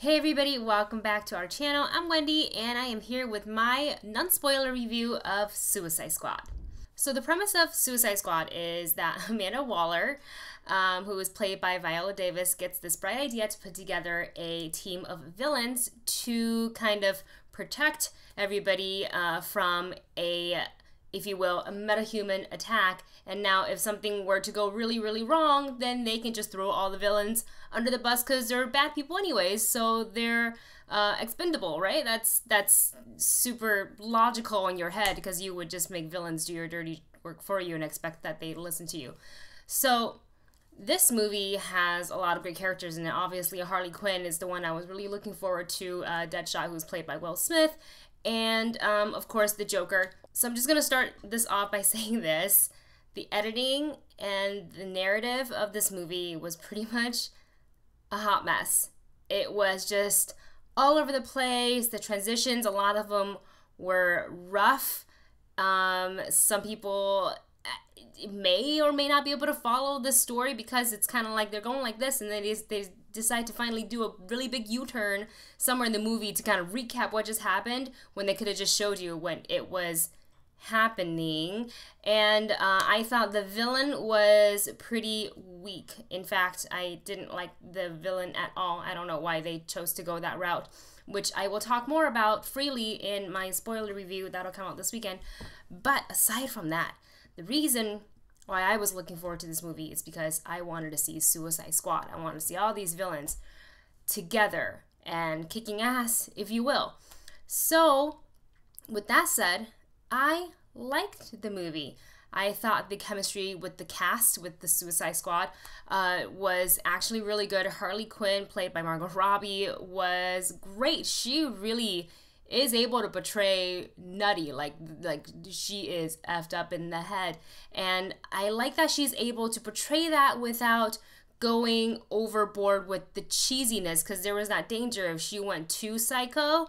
Hey everybody, welcome back to our channel. I'm Wendy and I am here with my non-spoiler review of Suicide Squad. So the premise of Suicide Squad is that Amanda Waller, who is played by Viola Davis, gets this bright idea to put together a team of villains to kind of protect everybody from a, if you will, a metahuman attack. And now if something were to go really, really wrong, then they can just throw all the villains under the bus because they're bad people anyways, so they're expendable, right? That's super logical in your head because you would just make villains do your dirty work for you and expect that they listen to you. So this movie has a lot of great characters in it. Obviously, Harley Quinn is the one I was really looking forward to, Deadshot, who's played by Will Smith, and of course the Joker. So I'm just gonna start this off by saying this. The editing and the narrative of this movie was pretty much a hot mess. It was just all over the place. The transitions, a lot of them were rough. Some people may or may not be able to follow the story because it's kind of like they're going like this and then they decide to finally do a really big U-turn somewhere in the movie to kind of recap what just happened when they could have just showed you when it was happening. And I thought the villain was pretty weak. In fact, I didn't like the villain at all. I don't know why they chose to go that route, which I will talk more about freely in my spoiler review that'll come out this weekend. But aside from that, the reason why I was looking forward to this movie is because I wanted to see Suicide Squad. I wanted to see all these villains together and kicking ass, if you will. So with that said, I liked the movie. I thought the chemistry with the cast, with the Suicide Squad, was actually really good. Harley Quinn, played by Margot Robbie, was great. She really is able to portray nutty, like she is effed up in the head. And I like that she's able to portray that without going overboard with the cheesiness, because there was that danger if she went too psycho,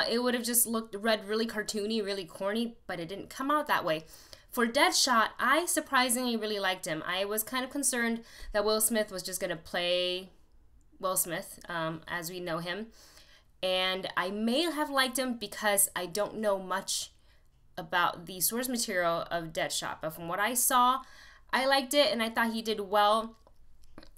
it would have just read really cartoony, really corny, but it didn't come out that way. For Deadshot, I surprisingly really liked him. I was kind of concerned that Will Smith was just going to play Will Smith as we know him, and I may have liked him because I don't know much about the source material of Deadshot, but from what I saw, I liked it and I thought he did well.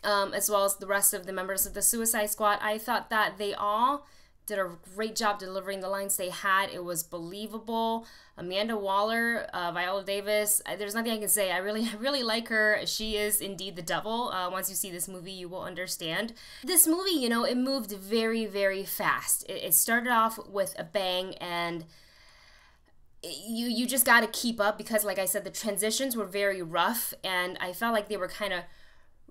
As well as the rest of the members of the Suicide Squad. I thought that they all did a great job delivering the lines they had. It was believable. Amanda Waller, Viola Davis, there's nothing I can say. I really like her. She is indeed the devil. Once you see this movie, you will understand. This movie, you know, it moved very, very fast. It started off with a bang, and you just got to keep up because, like I said, the transitions were very rough, and I felt like they were kind of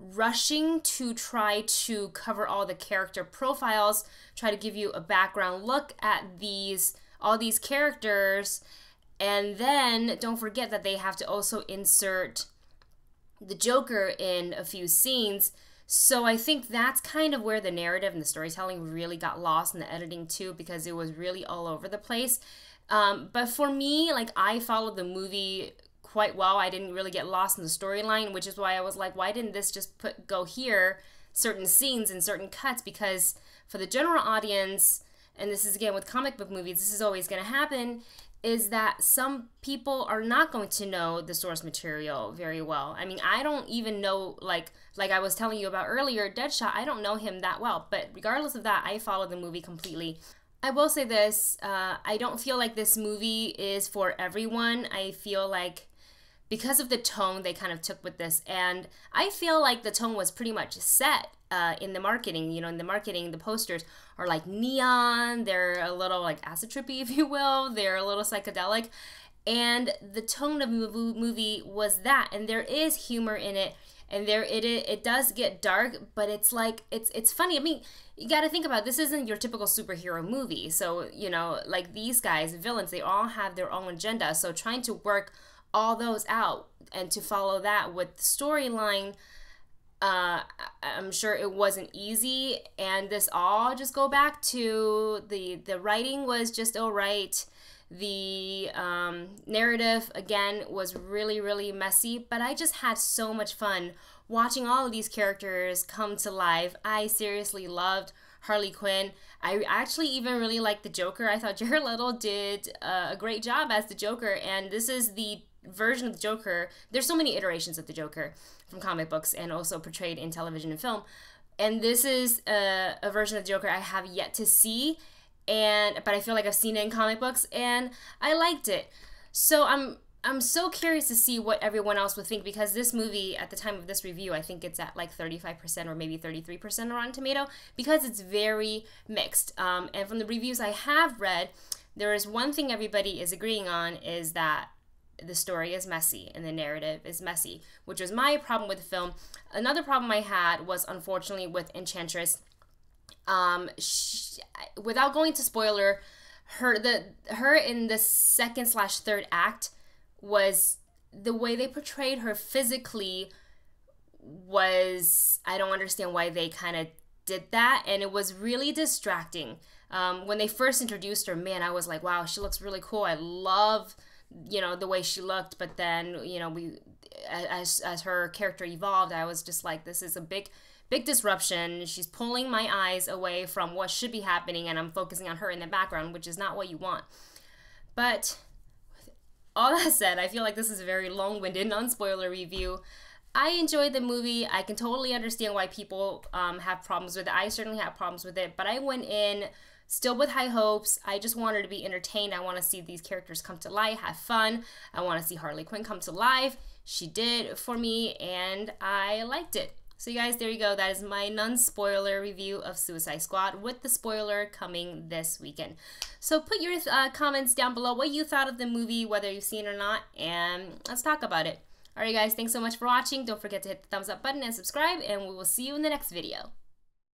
rushing to try to cover all the character profiles, try to give you a background look at all these characters, and then don't forget that they have to also insert the Joker in a few scenes. So I think that's kind of where the narrative and the storytelling really got lost in the editing too, because it was really all over the place. But for me, like, I followed the movie quite well. I didn't really get lost in the storyline, which is why I was like, why didn't this just go here, certain scenes and certain cuts? Because for the general audience, and this is again with comic book movies, this is always going to happen, is that some people are not going to know the source material very well. I mean, I don't even know, like I was telling you about earlier, Deadshot, I don't know him that well, but regardless of that, I followed the movie completely. I will say this, I don't feel like this movie is for everyone. I feel like because of the tone they kind of took with this, and I feel like the tone was pretty much set in the marketing. You know, in the marketing, the posters are like neon, they're a little like acid trippy, if you will, they're a little psychedelic, and the tone of the movie was that, and there is humor in it, and it does get dark, but it's like, it's funny. I mean, you got to think about it. This isn't your typical superhero movie, so, you know, like these guys, villains, they all have their own agenda, so trying to work all those out and to follow that with the storyline, I'm sure it wasn't easy. And this all just go back to the writing was just all right. The narrative again was really, really messy, but I just had so much fun watching all of these characters come to life. I seriously loved Harley Quinn. I actually even really like the Joker. I thought Jared Leto did a great job as the Joker, and this is the version of the Joker. There's so many iterations of the Joker from comic books and also portrayed in television and film. And this is a version of the Joker I have yet to see, but I feel like I've seen it in comic books, and I liked it. So I'm so curious to see what everyone else would think, because this movie, at the time of this review, I think it's at like 35% or maybe 33% Rotten Tomato, because it's very mixed. And from the reviews I have read, there is one thing everybody is agreeing on, is that the story is messy and the narrative is messy, which was my problem with the film. Another problem I had was, unfortunately, with Enchantress. Without going to spoiler, her in the second/third act, was the way they portrayed her physically was, I don't understand why they kind of did that, and it was really distracting. When they first introduced her, man, I was like, wow, she looks really cool. I love, the way she looked, but then, as her character evolved, I was just like, this is a big disruption. She's pulling my eyes away from what should be happening, and I'm focusing on her in the background, which is not what you want. But all that said, I feel like this is a very long-winded, non-spoiler review. I enjoyed the movie. I can totally understand why people have problems with it. I certainly have problems with it, but I went in still with high hopes. I just wanted to be entertained. I want to see these characters come to life, have fun. I want to see Harley Quinn come to life. She did for me, and I liked it. So you guys, there you go. That is my non-spoiler review of Suicide Squad, with the spoiler coming this weekend. So put your comments down below what you thought of the movie, whether you've seen it or not, and let's talk about it. Alright guys, thanks so much for watching. Don't forget to hit the thumbs up button and subscribe, and we will see you in the next video.